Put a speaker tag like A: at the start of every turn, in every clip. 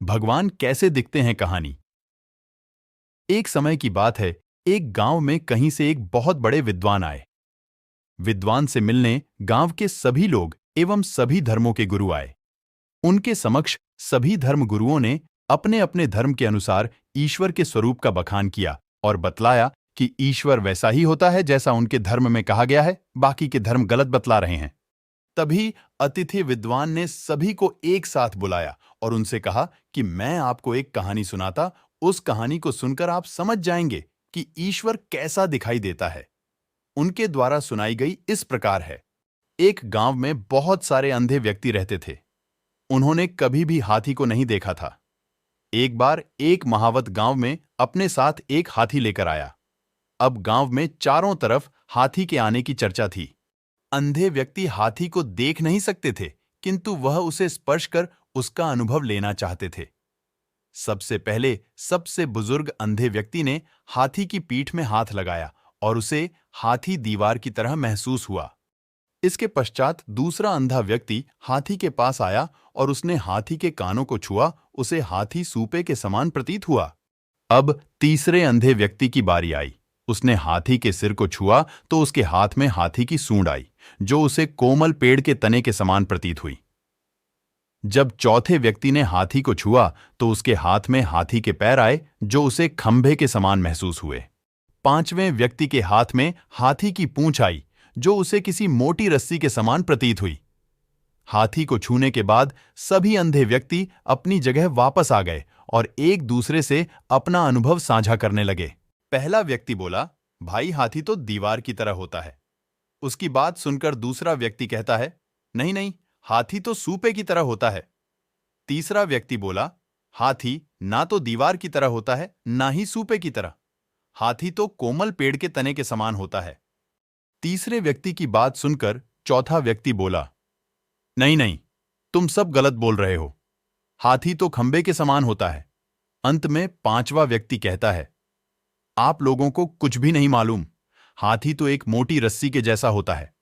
A: भगवान कैसे दिखते हैं कहानी। एक समय की बात है, एक गांव में कहीं से एक बहुत बड़े विद्वान आए। विद्वान से मिलने गांव के सभी लोग एवं सभी धर्मों के गुरु आए। उनके समक्ष सभी धर्म गुरुओं ने अपने अपने धर्म के अनुसार ईश्वर के स्वरूप का बखान किया और बतलाया कि ईश्वर वैसा ही होता है जैसा उनके धर्म में कहा गया है, बाकी के धर्म गलत बतला रहे हैं। तभी अतिथि विद्वान ने सभी को एक साथ बुलाया और उनसे कहा कि मैं आपको एक कहानी सुनाता, उस कहानी को सुनकर आप समझ जाएंगे कि ईश्वर कैसा दिखाई देता है। उनके द्वारा सुनाई गई इस प्रकार है। एक गांव में बहुत सारे अंधे व्यक्ति रहते थे। उन्होंने कभी भी हाथी को नहीं देखा था। एक बार एक महावत गांव में अपने साथ एक हाथी लेकर आया। अब गांव में चारों तरफ हाथी के आने की चर्चा थी। अंधे व्यक्ति हाथी को देख नहीं सकते थे, किंतु वह उसे स्पर्श कर उसका अनुभव लेना चाहते थे। सबसे पहले सबसे बुजुर्ग अंधे व्यक्ति ने हाथी की पीठ में हाथ लगाया और उसे हाथी दीवार की तरह महसूस हुआ। इसके पश्चात दूसरा अंधा व्यक्ति हाथी के पास आया और उसने हाथी के कानों को छुआ, उसे हाथी सूपे के समान प्रतीत हुआ। अब तीसरे अंधे व्यक्ति की बारी आई। उसने हाथी के सिर को छुआ तो उसके हाथ में हाथी की सूंड आई, जो उसे कोमल पेड़ के तने के समान प्रतीत हुई। जब चौथे व्यक्ति ने हाथी को छुआ तो उसके हाथ में हाथी के पैर आए, जो उसे खंभे के समान महसूस हुए। पांचवें व्यक्ति के हाथ में हाथी की पूंछ आई, जो उसे किसी मोटी रस्सी के समान प्रतीत हुई। हाथी को छूने के बाद सभी अंधे व्यक्ति अपनी जगह वापस आ गए और एक दूसरे से अपना अनुभव साझा करने लगे। पहला व्यक्ति बोला, भाई हाथी तो दीवार की तरह होता है। उसकी बात सुनकर दूसरा व्यक्ति कहता है, नहीं नहीं, हाथी तो सूपे की तरह होता है। तीसरा व्यक्ति बोला, हाथी ना तो दीवार की तरह होता है ना ही सूपे की तरह, हाथी तो कोमल पेड़ के तने के समान होता है। तीसरे व्यक्ति की बात सुनकर चौथा व्यक्ति बोला, नहीं नहीं, तुम सब गलत बोल रहे हो, हाथी तो खंबे के समान होता है। अंत में पांचवा व्यक्ति कहता है, आप लोगों को कुछ भी नहीं मालूम, हाथी तो एक मोटी रस्सी के जैसा होता है।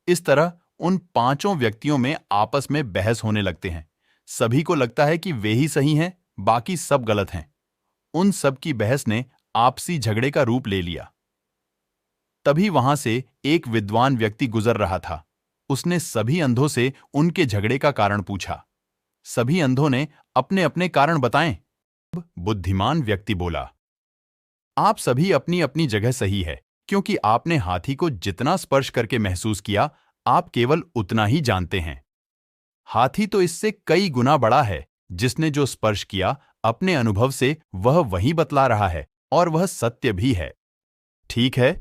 A: इस तरह उन पांचों व्यक्तियों में आपस में बहस होने लगते हैं। सभी को लगता है कि वे ही सही हैं, बाकी सब गलत हैं। उन सब की बहस ने आपसी झगड़े का रूप ले लिया। तभी वहां से एक विद्वान व्यक्ति गुजर रहा था। उसने सभी अंधों से उनके झगड़े का कारण पूछा। सभी अंधों ने अपने अपने कारण बताएं। बुद्धिमान व्यक्ति बोला, आप सभी अपनी अपनी जगह सही है, क्योंकि आपने हाथी को जितना स्पर्श करके महसूस किया, आप केवल उतना ही जानते हैं। हाथी तो इससे कई गुना बड़ा है। जिसने जो स्पर्श किया अपने अनुभव से वह वही बतला रहा है और वह सत्य भी है। ठीक है,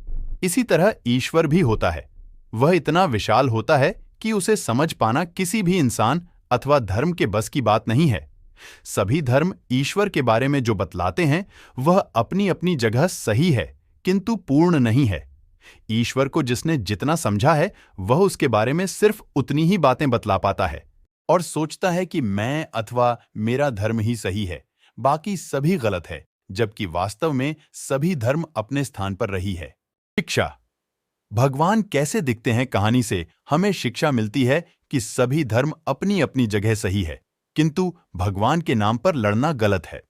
A: इसी तरह ईश्वर भी होता है। वह इतना विशाल होता है कि उसे समझ पाना किसी भी इंसान अथवा धर्म के बस की बात नहीं है। सभी धर्म ईश्वर के बारे में जो बतलाते हैं वह अपनी अपनी जगह सही है, किंतु पूर्ण नहीं है। ईश्वर को जिसने जितना समझा है वह उसके बारे में सिर्फ उतनी ही बातें बतला पाता है और सोचता है कि मैं अथवा मेरा धर्म ही सही है, बाकी सभी गलत है, जबकि वास्तव में सभी धर्म अपने स्थान पर रही है। शिक्षा। भगवान कैसे दिखते हैं कहानी से हमें शिक्षा मिलती है कि सभी धर्म अपनी अपनी जगह सही है, किंतु भगवान के नाम पर लड़ना गलत है।